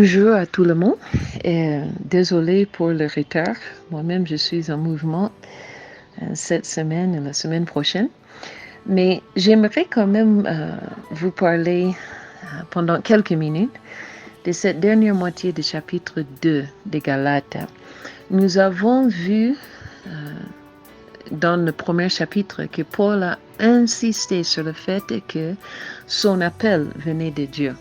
Bonjour à tout le monde. Désolée pour le retard. Moi-même, je suis en mouvement cette semaine et la semaine prochaine. Mais j'aimerais quand même vous parler pendant quelques minutes de cette dernière moitié du chapitre 2 des Galates. Nous avons vu dans le premier chapitre que Paul a insisté sur le fait que son appel venait de Dieu.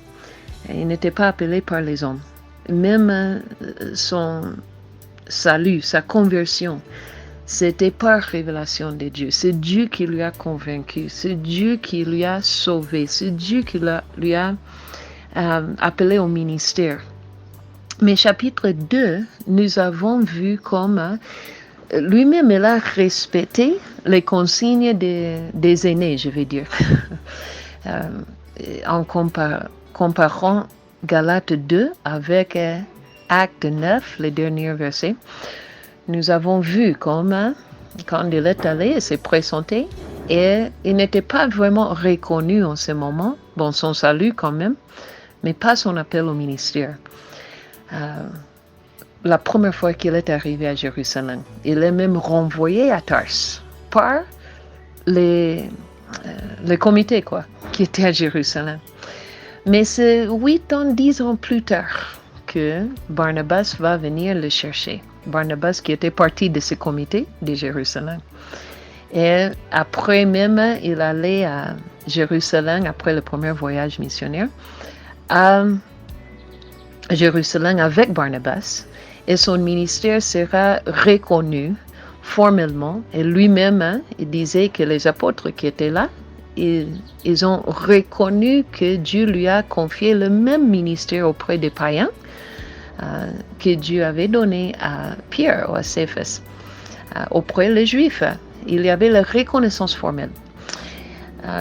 Il n'était pas appelé par les hommes. Même son salut, sa conversion, c'était par révélation de Dieu. C'est Dieu qui lui a convaincu. C'est Dieu qui lui a sauvé. C'est Dieu qui lui a appelé au ministère. Mais chapitre 2, nous avons vu comme lui-même, il a respecté les consignes des aînés, je vais dire. En comparant Galates 2 avec Acte 9, les derniers versets, nous avons vu comme quand il est allé, il s'est présenté et il n'était pas vraiment reconnu en ce moment, bon, son salut quand même, mais pas son appel au ministère. La première fois qu'il est arrivé à Jérusalem, il est même renvoyé à Tars par le comité qui était à Jérusalem. Mais c'est 10 ans plus tard que Barnabas va venir le chercher. Barnabas qui était parti de ce comité de Jérusalem. Et après même, il allait à Jérusalem, après le premier voyage missionnaire, à Jérusalem avec Barnabas. Et son ministère sera reconnu formellement. Et lui-même, il disait que les apôtres qui étaient là, ils ont reconnu que Dieu lui a confié le même ministère auprès des païens que Dieu avait donné à Pierre ou à Céphas. Auprès des Juifs, il y avait la reconnaissance formelle.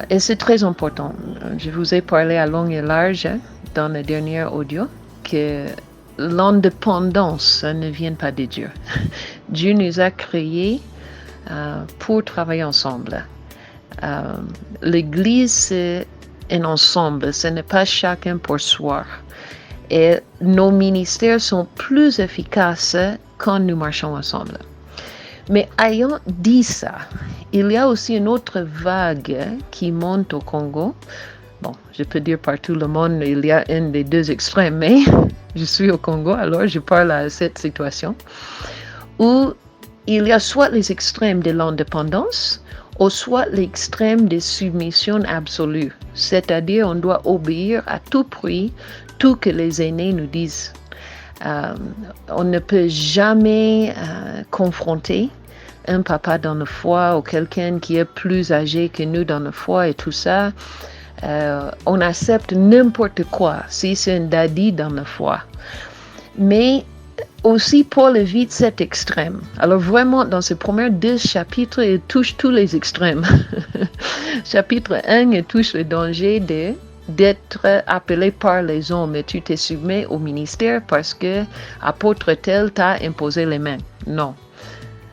Et c'est très important. Je vous ai parlé à long et large dans le dernier audio que l'indépendance ne vient pas de Dieu. Dieu nous a créés pour travailler ensemble. L'Église, c'est un ensemble, ce n'est pas chacun pour soi. Et nos ministères sont plus efficaces quand nous marchons ensemble. Mais ayant dit ça, il y a aussi une autre vague qui monte au Congo. Bon, je peux dire par tout le monde, il y a un des deux extrêmes, mais je suis au Congo, alors je parle à cette situation, où il y a soit les extrêmes de l'indépendance, ou soit l'extrême de soumission absolue. C'est-à-dire, on doit obéir à tout prix, tout que les aînés nous disent. On ne peut jamais confronter un papa dans la foi ou quelqu'un qui est plus âgé que nous dans la foi et tout ça. On accepte n'importe quoi si c'est un daddy dans la foi. Mais aussi, Paul évite cet extrême. Alors vraiment, dans ces premiers 2 chapitres, il touche tous les extrêmes. Chapitre 1, il touche le danger d'être appelé par les hommes et tu te soumets au ministère parce que apôtre tel t'a imposé les mains. Non.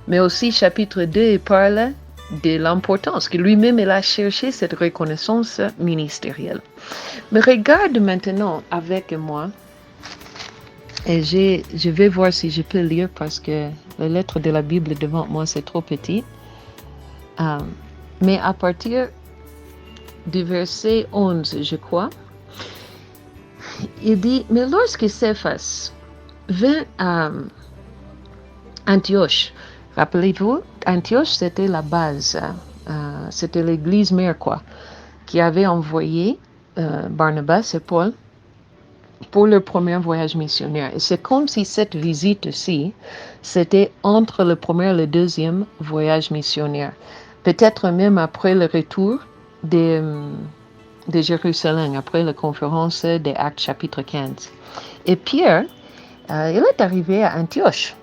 Mais aussi, chapitre 2, il parle de l'importance que lui-même il a cherché cette reconnaissance ministérielle. Mais regarde maintenant avec moi. Et je vais voir si je peux lire parce que la lettre de la Bible devant moi, c'est trop petit. Mais à partir du verset 11, je crois, il dit, mais lorsque Céphas vint à Antioche, rappelez-vous, Antioche, c'était la base, c'était l'église mère, qui avait envoyé Barnabas et Paul pour leur premier voyage missionnaire. Et c'est comme si cette visite-ci, c'était entre le premier et le deuxième voyage missionnaire. Peut-être même après le retour de Jérusalem, après la conférence des Actes chapitre 15. Et Pierre, il est arrivé à Antioche.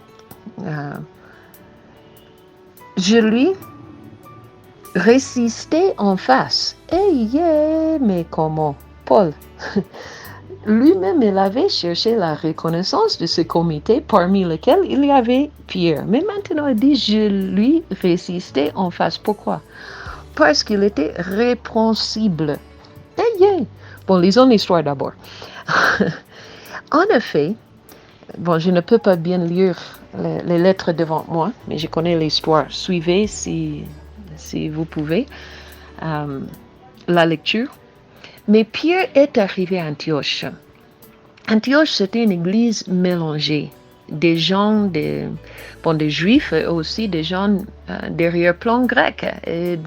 Je lui résistais en face. Mais comment? Paul lui-même, il avait cherché la reconnaissance de ce comité parmi lesquels il y avait Pierre. Mais maintenant, il dit, je lui résistais en face. Pourquoi? Parce qu'il était répréhensible. Bon, lisons l'histoire d'abord. en effet, bon, je ne peux pas bien lire les lettres devant moi, mais je connais l'histoire. Suivez si vous pouvez la lecture. Mais Pierre est arrivé à Antioche. Antioche, c'était une église mélangée. Des gens, des juifs aussi, des gens d'arrière-plan grec, et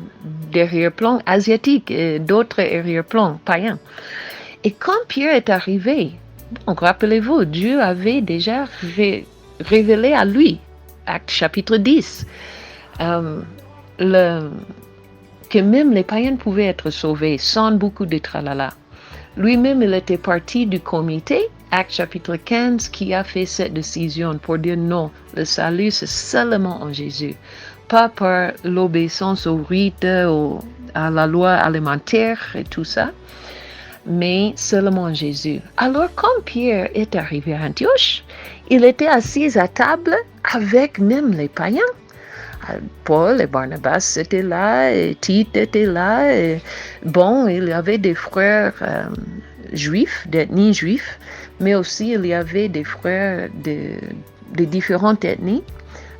d'arrière-plan asiatique, et d'autres arrière-plans païens. Et quand Pierre est arrivé, donc rappelez-vous, Dieu avait déjà révélé à lui, Acte chapitre 10, que même les païens pouvaient être sauvés sans beaucoup de tralala. Lui-même, il était parti du comité, Acte chapitre 15, qui a fait cette décision pour dire non, le salut c'est seulement en Jésus, pas par l'obéissance aux rites, à la loi alimentaire et tout ça, mais seulement en Jésus. Alors, quand Pierre est arrivé à Antioche, il était assis à table avec même les païens. Paul et Barnabas étaient là, et Tite était là. Et bon, il y avait des frères juifs, d'ethnie juive, mais aussi il y avait des frères de différentes ethnies.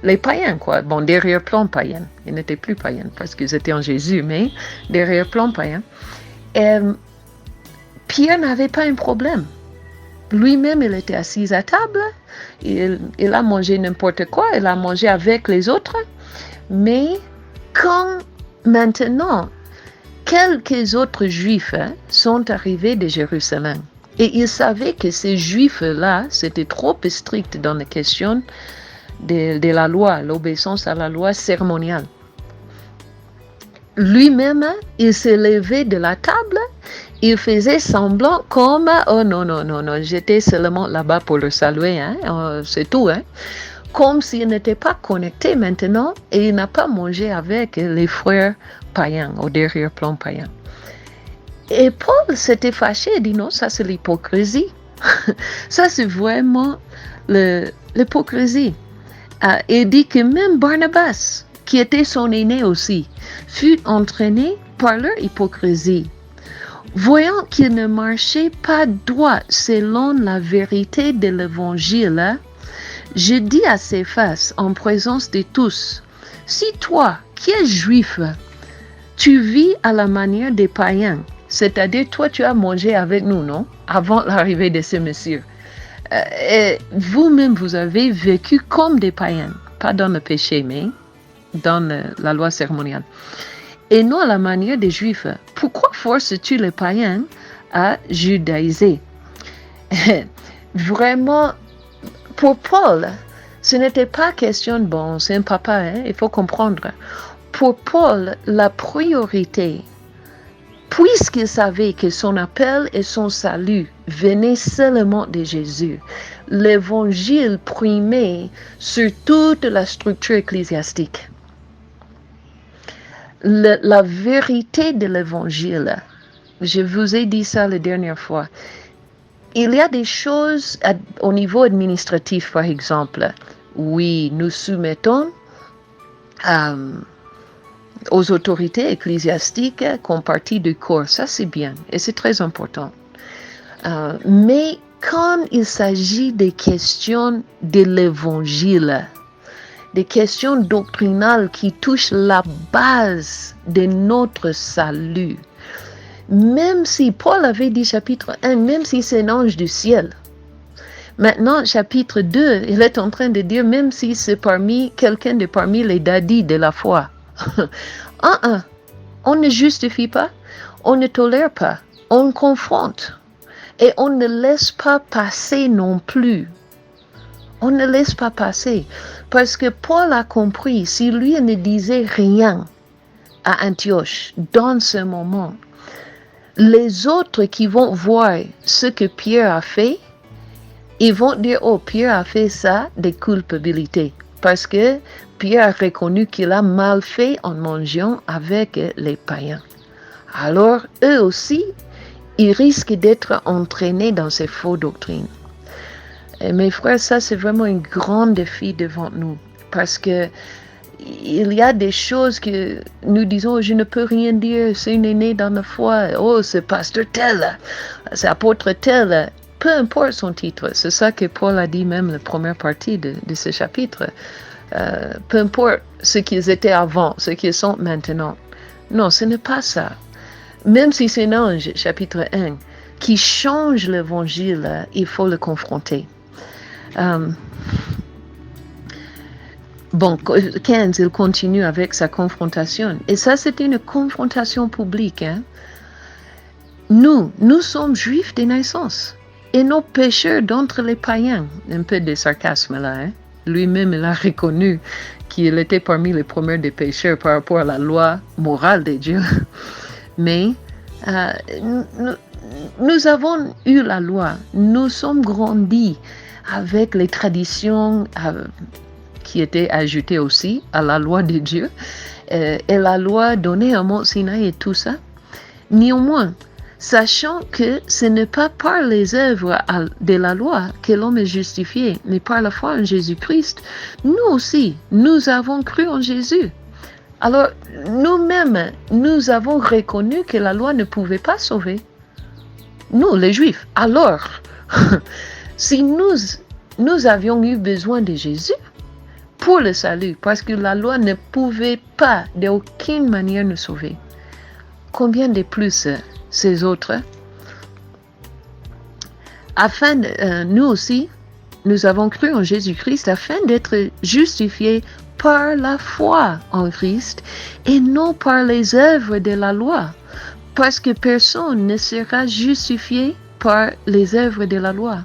Les païens, quoi. Bon, derrière-plan païens. Ils n'étaient plus païens parce qu'ils étaient en Jésus, mais derrière-plan païens. Et Pierre n'avait pas un problème. Lui-même, il était assis à table. Il a mangé n'importe quoi. Il a mangé avec les autres. Mais quand maintenant, quelques autres juifs sont arrivés de Jérusalem, et ils savaient que ces juifs-là, c'était trop strict dans la question de la loi, l'obéissance à la loi cérémoniale. Lui-même, il s'est levé de la table, il faisait semblant comme « Oh non, j'étais seulement là-bas pour le saluer, c'est tout, comme s'il n'était pas connecté maintenant et il n'a pas mangé avec les frères païens, au derrière-plan païen. » Et Paul s'était fâché et dit non, ça c'est l'hypocrisie. Ça c'est vraiment l'hypocrisie. Et dit que même Barnabas, qui était son aîné aussi, fut entraîné par leur hypocrisie. Voyant qu'il ne marchait pas droit selon la vérité de l'évangile, je dis à Céphas, en présence de tous, si toi, qui es juif, tu vis à la manière des païens, c'est-à-dire toi tu as mangé avec nous, non? Avant l'arrivée de ces messieurs. Et vous-même, vous avez vécu comme des païens, pas dans le péché, mais dans la loi cérémoniale. Et non à la manière des juifs. Pourquoi forces-tu les païens à judaïser? Vraiment, pour Paul, ce n'était pas question de bon, c'est un papa, il faut comprendre. Pour Paul, la priorité, puisqu'il savait que son appel et son salut venaient seulement de Jésus, l'évangile primait sur toute la structure ecclésiastique. La vérité de l'évangile, je vous ai dit ça la dernière fois, il y a des choses au niveau administratif, par exemple. Oui, nous soumettons aux autorités ecclésiastiques comme partie du corps. Ça, c'est bien et c'est très important. Mais quand il s'agit des questions de l'évangile, des questions doctrinales qui touchent la base de notre salut, même si Paul avait dit chapitre 1, même si c'est un ange du ciel, maintenant chapitre 2, il est en train de dire même si c'est quelqu'un de parmi les dadis de la foi, on ne justifie pas, on ne tolère pas, on confronte et on ne laisse pas passer non plus. On ne laisse pas passer parce que Paul a compris, si lui ne disait rien à Antioche dans ce moment, les autres qui vont voir ce que Pierre a fait, ils vont dire, oh, Pierre a fait ça de culpabilité. Parce que Pierre a reconnu qu'il a mal fait en mangeant avec les païens. Alors, eux aussi, ils risquent d'être entraînés dans ces fausses doctrines. Et mes frères, ça c'est vraiment un grand défi devant nous. Parce que il y a des choses que nous disons, je ne peux rien dire, c'est une aînée dans la foi, oh c'est pasteur tel, c'est apôtre tel. peu importe son titre. C'est ça que Paul a dit même la première partie de ce chapitre. Peu importe ce qu'ils étaient avant, ce qu'ils sont maintenant. Non, ce n'est pas ça. Même si c'est un ange, chapitre 1, qui change l'évangile, il faut le confronter. Bon, 15, il continue avec sa confrontation. Et ça, c'était une confrontation publique. Hein? Nous sommes juifs de naissance. Et nos pécheurs d'entre les païens. Un peu de sarcasme là. Hein? Lui-même, il a reconnu qu'il était parmi les premiers des pécheurs par rapport à la loi morale de Dieu. Mais nous avons eu la loi. Nous sommes grandis avec les traditions qui étaient ajoutées aussi à la loi de Dieu. Et la loi donnée à Mont Sinaï et tout ça. Néanmoins, sachant que ce n'est pas par les œuvres de la loi que l'homme est justifié, mais par la foi en Jésus-Christ, nous aussi, nous avons cru en Jésus. Alors, nous-mêmes, nous avons reconnu que la loi ne pouvait pas sauver. Nous, les Juifs. Alors, si nous avions eu besoin de Jésus pour le salut, parce que la loi ne pouvait pas d'aucune manière nous sauver, combien de plus ces autres? Afin nous aussi, nous avons cru en Jésus-Christ afin d'être justifiés par la foi en Christ et non par les œuvres de la loi, parce que personne ne sera justifié par les œuvres de la loi.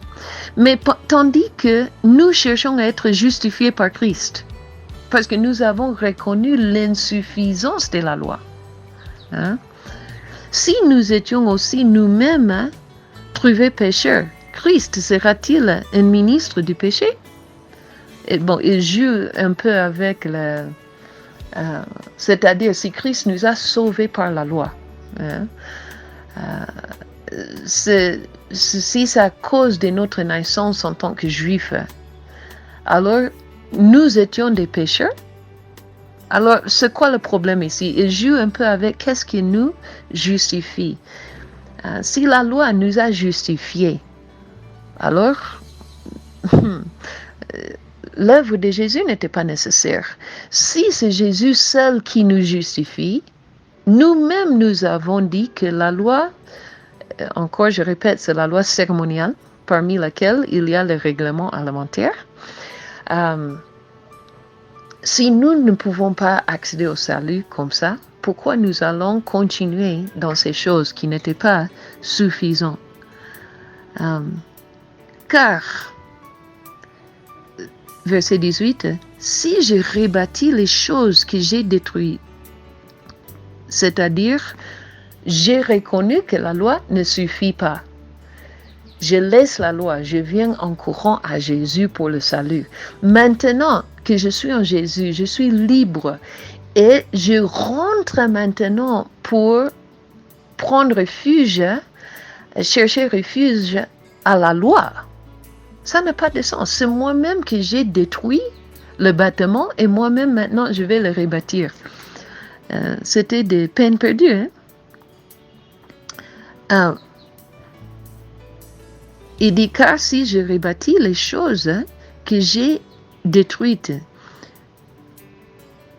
Mais tandis que nous cherchons à être justifiés par Christ, parce que nous avons reconnu l'insuffisance de la loi. Hein? Si nous étions aussi nous-mêmes trouvés pécheurs, Christ sera-t-il un ministre du péché? Et bon, il joue un peu avec c'est-à-dire si Christ nous a sauvés par la loi. Hein? Si c'est à cause de notre naissance en tant que juifs, alors nous étions des pécheurs. Alors, c'est quoi le problème ici? Il joue un peu avec qu'est-ce qui nous justifie. Si la loi nous a justifiés, alors l'œuvre de Jésus n'était pas nécessaire. Si c'est Jésus seul qui nous justifie, nous-mêmes nous avons dit que la loi, encore je répète, c'est la loi cérémoniale, parmi laquelle il y a le règlement alimentaire. Si nous ne pouvons pas accéder au salut comme ça, pourquoi nous allons continuer dans ces choses qui n'étaient pas suffisantes? Car, verset 18, si je rebâtis les choses que j'ai détruites, c'est-à-dire, j'ai reconnu que la loi ne suffit pas. Je laisse la loi, je viens en courant à Jésus pour le salut. Maintenant que je suis en Jésus, je suis libre et je rentre maintenant pour prendre refuge, chercher refuge à la loi. Ça n'a pas de sens. C'est moi-même que j'ai détruit le bâtiment et moi-même maintenant je vais le rebâtir. C'était des peines perdues. Hein? Il dit, car si je rebâtis les choses que j'ai détruites,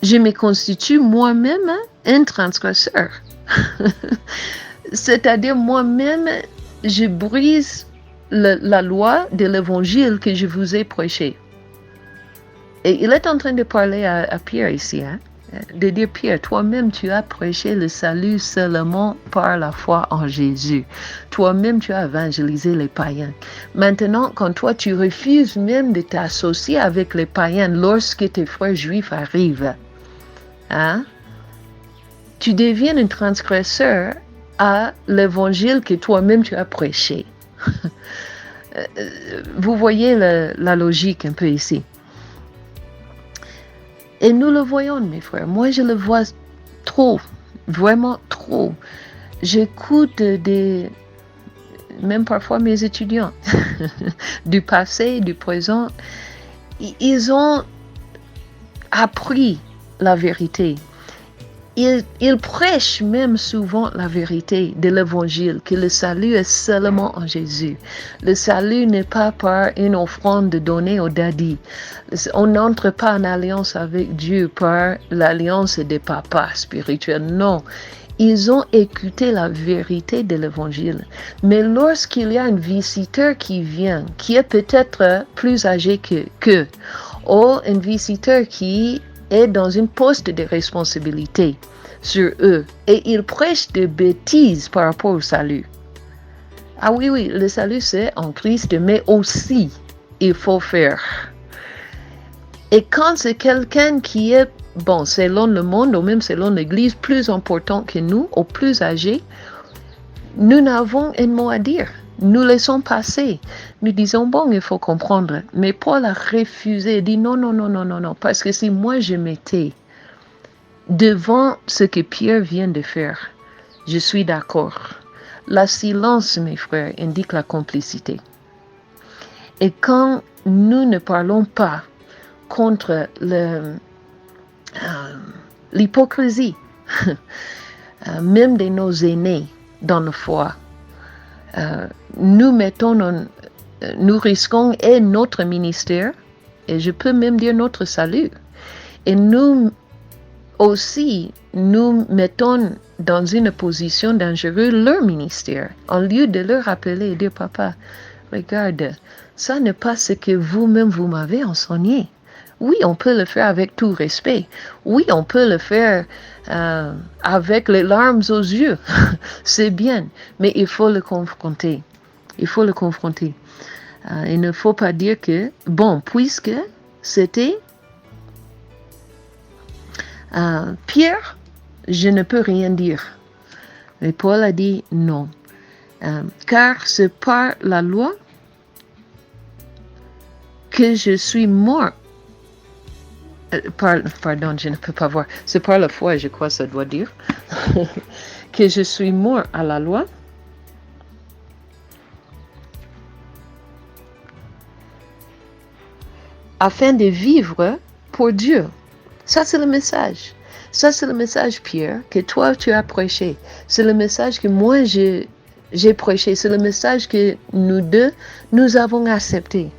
je me constitue moi-même un transgresseur. C'est-à-dire moi-même, je brise la loi de l'évangile que je vous ai prêché. Et il est en train de parler à Pierre ici, hein? De dire, Pierre, toi-même tu as prêché le salut seulement par la foi en Jésus. Toi-même tu as évangélisé les païens. Maintenant, quand toi tu refuses même de t'associer avec les païens lorsque tes frères juifs arrivent, hein, tu deviens un transgresseur à l'évangile que toi-même tu as prêché. Vous voyez la logique un peu ici. Et nous le voyons, mes frères. Moi, je le vois trop, vraiment trop. J'écoute même parfois mes étudiants, du passé, du présent. Ils ont appris la vérité. il prêche même souvent la vérité de l'évangile, que le salut est seulement en Jésus. Le salut n'est pas par une offrande donnée au daddy. On n'entre pas en alliance avec Dieu par l'alliance des papas spirituels. Non. Ils ont écouté la vérité de l'évangile. Mais lorsqu'il y a un visiteur qui vient, qui est peut-être plus âgé qu'eux, ou un visiteur qui est dans une poste de responsabilité sur eux, et il prêche des bêtises par rapport au salut. Ah oui, le salut c'est en Christ, mais aussi il faut faire. Et quand c'est quelqu'un qui est, selon le monde, ou même selon l'Église, plus important que nous, ou plus âgé, nous n'avons un mot à dire. Nous laissons passer. Nous disons, il faut comprendre. Mais Paul a refusé, il dit non, parce que si moi je m'étais devant ce que Pierre vient de faire, je suis d'accord. La silence, mes frères, indique la complicité. Et quand nous ne parlons pas contre l'hypocrisie, même de nos aînés dans la foi, nous risquons et notre ministère, et je peux même dire notre salut. Et nous aussi, nous mettons dans une position dangereuse leur ministère, en lieu de leur rappeler et dire, papa, regarde, ça n'est pas ce que vous-même vous m'avez enseigné. Oui, on peut le faire avec tout respect. Oui, on peut le faire avec les larmes aux yeux. C'est bien, mais il faut le confronter. Il faut le confronter. Il ne faut pas dire que, puisque c'était Pierre, je ne peux rien dire. Et Paul a dit non. Car c'est par la loi que je suis mort. Pardon, je ne peux pas voir. C'est par la foi, je crois que ça doit dire, que je suis mort à la loi. Afin de vivre pour Dieu. Ça, c'est le message. Ça, c'est le message, Pierre, que toi, tu as prêché. C'est le message que moi, j'ai prêché. C'est le message que nous deux, nous avons accepté.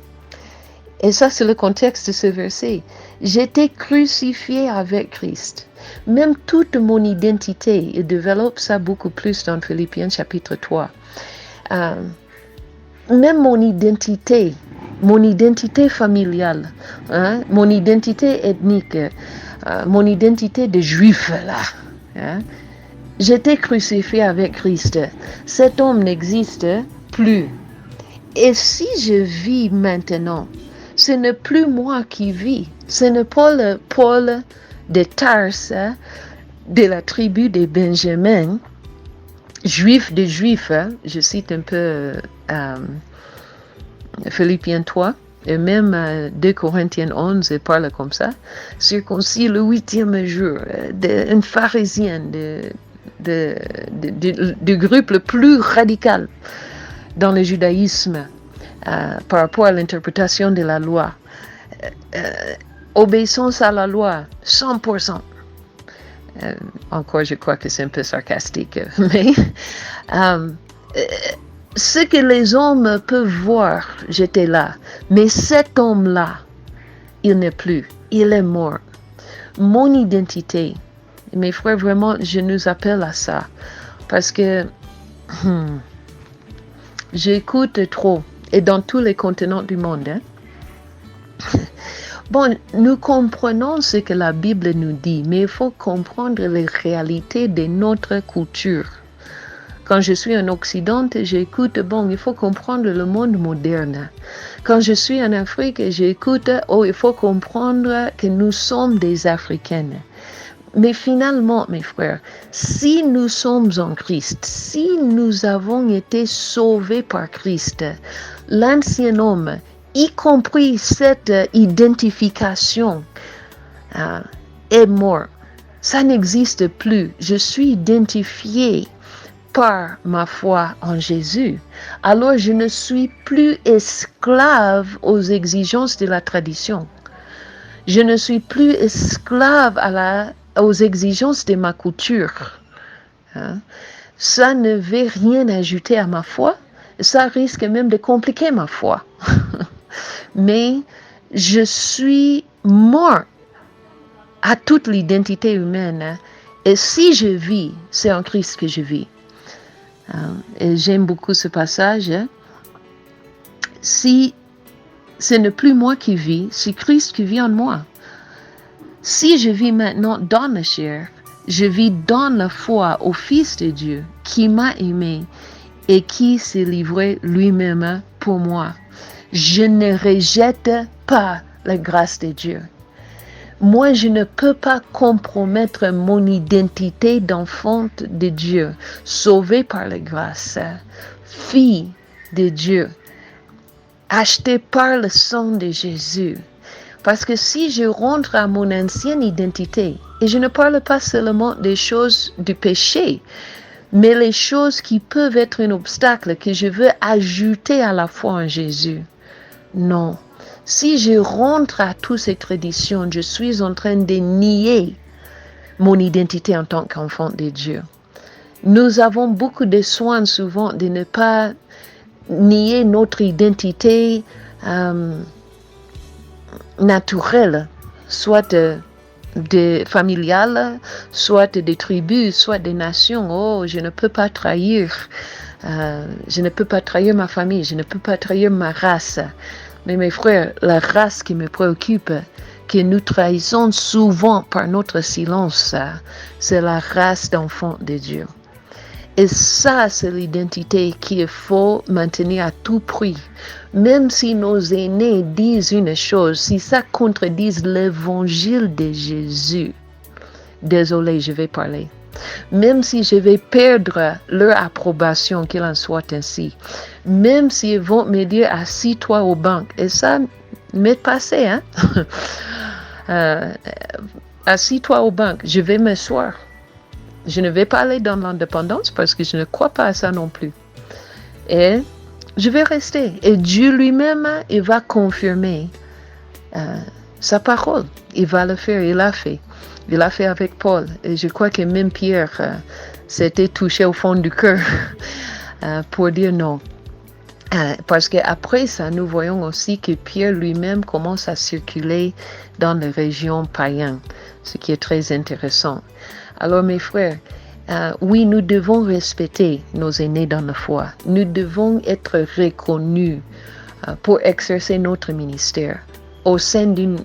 Et ça, c'est le contexte de ce verset. J'étais crucifié avec Christ. Même toute mon identité, il développe ça beaucoup plus dans Philippiens chapitre 3. Même mon identité familiale, mon identité ethnique, mon identité de juif, là. J'étais crucifié avec Christ. Cet homme n'existe plus. Et si je vis maintenant, ce n'est plus moi qui vis. Ce n'est pas le Paul de Tarse, de la tribu de Benjamin, juif de juifs. Je cite un peu Philippiens 3, et même 2 Corinthiens 11, il parle comme ça. Circoncis le 8e jour, une pharisienne du groupe le plus radical dans le judaïsme par rapport à l'interprétation de la loi. Obéissance à la loi, 100%. Encore, je crois que c'est un peu sarcastique, mais ce que les hommes peuvent voir, j'étais là. Mais cet homme-là, il n'est plus. Il est mort. Mon identité, mes frères, vraiment, je nous appelle à ça. Parce que j'écoute trop. Et dans tous les continents du monde. Nous comprenons ce que la Bible nous dit, mais il faut comprendre les réalités de notre culture. Quand je suis en Occident, j'écoute, il faut comprendre le monde moderne. Quand je suis en Afrique, j'écoute, il faut comprendre que nous sommes des Africaines. Mais finalement, mes frères, si nous sommes en Christ, si nous avons été sauvés par Christ, l'ancien homme, y compris cette identification, est mort. Ça n'existe plus. Je suis identifié par ma foi en Jésus. Alors je ne suis plus esclave aux exigences de la tradition. Je ne suis plus esclave à la aux exigences de ma culture, hein, ça ne veut rien ajouter à ma foi. Ça risque même de compliquer ma foi. Mais je suis mort à toute l'identité humaine. Hein, et si je vis, c'est en Christ que je vis. Et j'aime beaucoup ce passage. Hein. Si ce n'est plus moi qui vis, c'est Christ qui vit en moi. Si je vis maintenant dans la chair, je vis dans la foi au Fils de Dieu qui m'a aimé et qui s'est livré lui-même pour moi. Je ne rejette pas la grâce de Dieu. Moi, je ne peux pas compromettre mon identité d'enfant de Dieu, sauvée par la grâce, fille de Dieu, achetée par le sang de Jésus. Parce que si je rentre à mon ancienne identité, et je ne parle pas seulement des choses du péché, mais les choses qui peuvent être un obstacle que je veux ajouter à la foi en Jésus. Non. Si je rentre à toutes ces traditions, je suis en train de nier mon identité en tant qu'enfant de Dieu. Nous avons beaucoup de soins souvent de ne pas nier notre identité naturelle, soit familiale, soit des tribus, soit des nations. Oh, je ne peux pas trahir. Je ne peux pas trahir ma famille, je ne peux pas trahir ma race. Mais mes frères, la race qui me préoccupe, que nous trahissons souvent par notre silence, c'est la race d'enfants de Dieu. Et ça, c'est l'identité qu'il faut maintenir à tout prix. Même si nos aînés disent une chose, si ça contredit l'évangile de Jésus, désolé, je vais parler. Même si je vais perdre leur approbation, qu'il en soit ainsi. Même s'ils vont me dire, assis-toi au banc. Et ça m'est passé, hein. Assis-toi au banc, je vais m'asseoir. Je ne vais pas aller dans l'indépendance parce que je ne crois pas à ça non plus. Et je vais rester. Et Dieu lui-même, il va confirmer sa parole. Il va le faire, il l'a fait. Il l'a fait avec Paul. Et je crois que même Pierre s'était touché au fond du cœur pour dire non. Parce qu'après ça, nous voyons aussi que Pierre lui-même commence à circuler dans les régions païennes, ce qui est très intéressant. Alors mes frères, oui, nous devons respecter nos aînés dans la foi. Nous devons être reconnus pour exercer notre ministère au sein d'une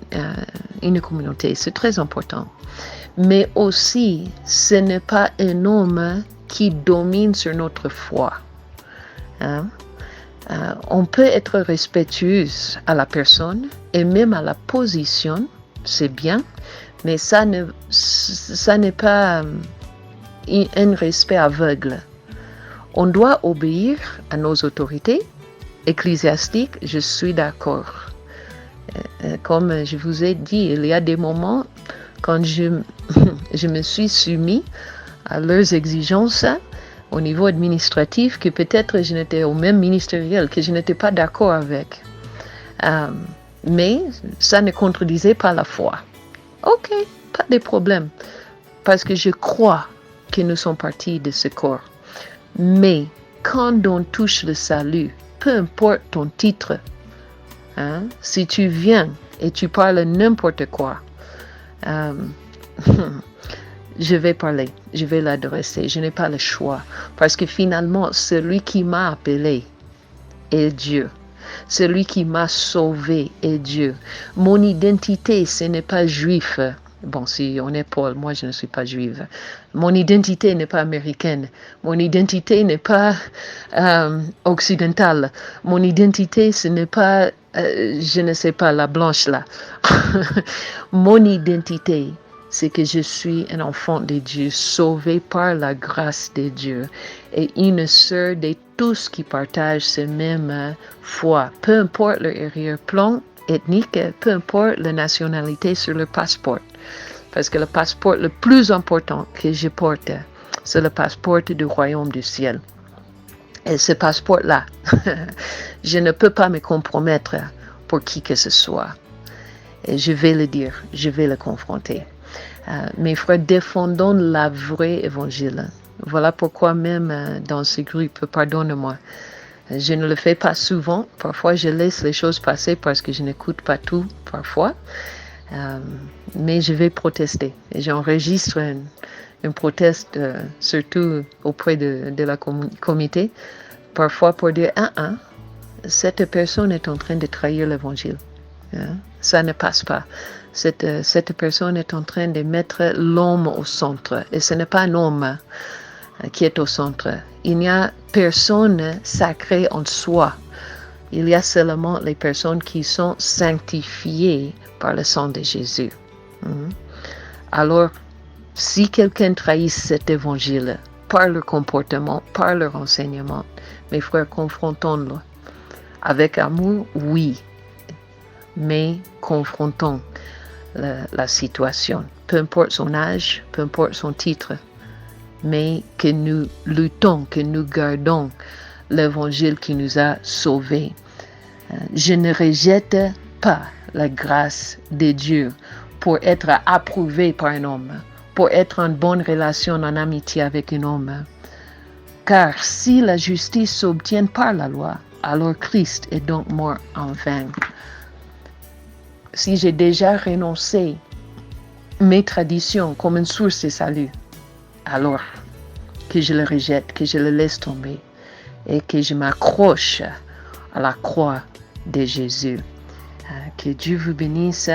communauté. C'est très important. Mais aussi, ce n'est pas un homme qui domine sur notre foi. Hein? On peut être respectueux à la personne et même à la position, c'est bien, mais ça n'est pas un respect aveugle. On doit obéir à nos autorités ecclésiastiques, je suis d'accord. Comme je vous ai dit, il y a des moments quand je me suis soumis à leurs exigences au niveau administratif, que peut-être je n'étais au même ministériel, que je n'étais pas d'accord avec. Mais ça ne contredisait pas la foi. Ok, pas de problème, parce que je crois que nous sommes partis de ce corps. Mais quand on touche le salut, peu importe ton titre, hein, si tu viens et tu parles n'importe quoi, je vais parler, je vais l'adresser, je n'ai pas le choix. Parce que finalement, celui qui m'a appelé est Dieu. Celui qui m'a sauvé est Dieu. Mon identité, ce n'est pas juif. Bon, si on est Paul, moi je ne suis pas juive. Mon identité n'est pas américaine. Mon identité n'est pas occidentale. Mon identité, ce n'est pas, je ne sais pas, la blanche là. Mon identité, c'est que je suis un enfant de Dieu, sauvé par la grâce de Dieu et une sœur de tous qui partagent cette même foi, peu importe leur arrière-plan ethnique, peu importe la nationalité sur le passeport. Parce que le passeport le plus important que je porte, c'est le passeport du royaume du ciel. Et ce passeport-là, je ne peux pas me compromettre pour qui que ce soit. Et je vais le dire, je vais le confronter. Mes frères, défendons la vraie évangile. Voilà pourquoi même dans ce groupe, pardonne-moi, je ne le fais pas souvent. Parfois, je laisse les choses passer parce que je n'écoute pas tout, parfois. Mais je vais protester. Et j'enregistre une proteste, surtout auprès de la comité, parfois pour dire, cette personne est en train de trahir l'évangile. Ça ne passe pas. Cette personne est en train de mettre l'homme au centre. Et ce n'est pas un homme qui est au centre. Il n'y a personne sacré en soi. Il y a seulement les personnes qui sont sanctifiées par le sang de Jésus. Alors, si quelqu'un trahit cet évangile par leur comportement, par leur enseignement, mes frères, confrontons-le. Avec amour, oui, mais confrontons la situation. Peu importe son âge, peu importe son titre, mais que nous luttons, que nous gardons l'évangile qui nous a sauvés. Je ne rejette pas la grâce de Dieu pour être approuvé par un homme, pour être en bonne relation, en amitié avec un homme. Car si la justice s'obtient par la loi, alors Christ est donc mort en vain. Si j'ai déjà renoncé mes traditions comme une source de salut, alors que je le rejette, que je le laisse tomber et que je m'accroche à la croix de Jésus. Que Dieu vous bénisse.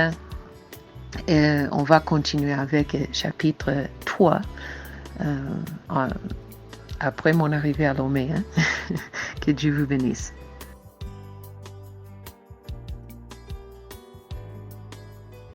Et on va continuer avec chapitre 3 après mon arrivée à Lomé. Que Dieu vous bénisse.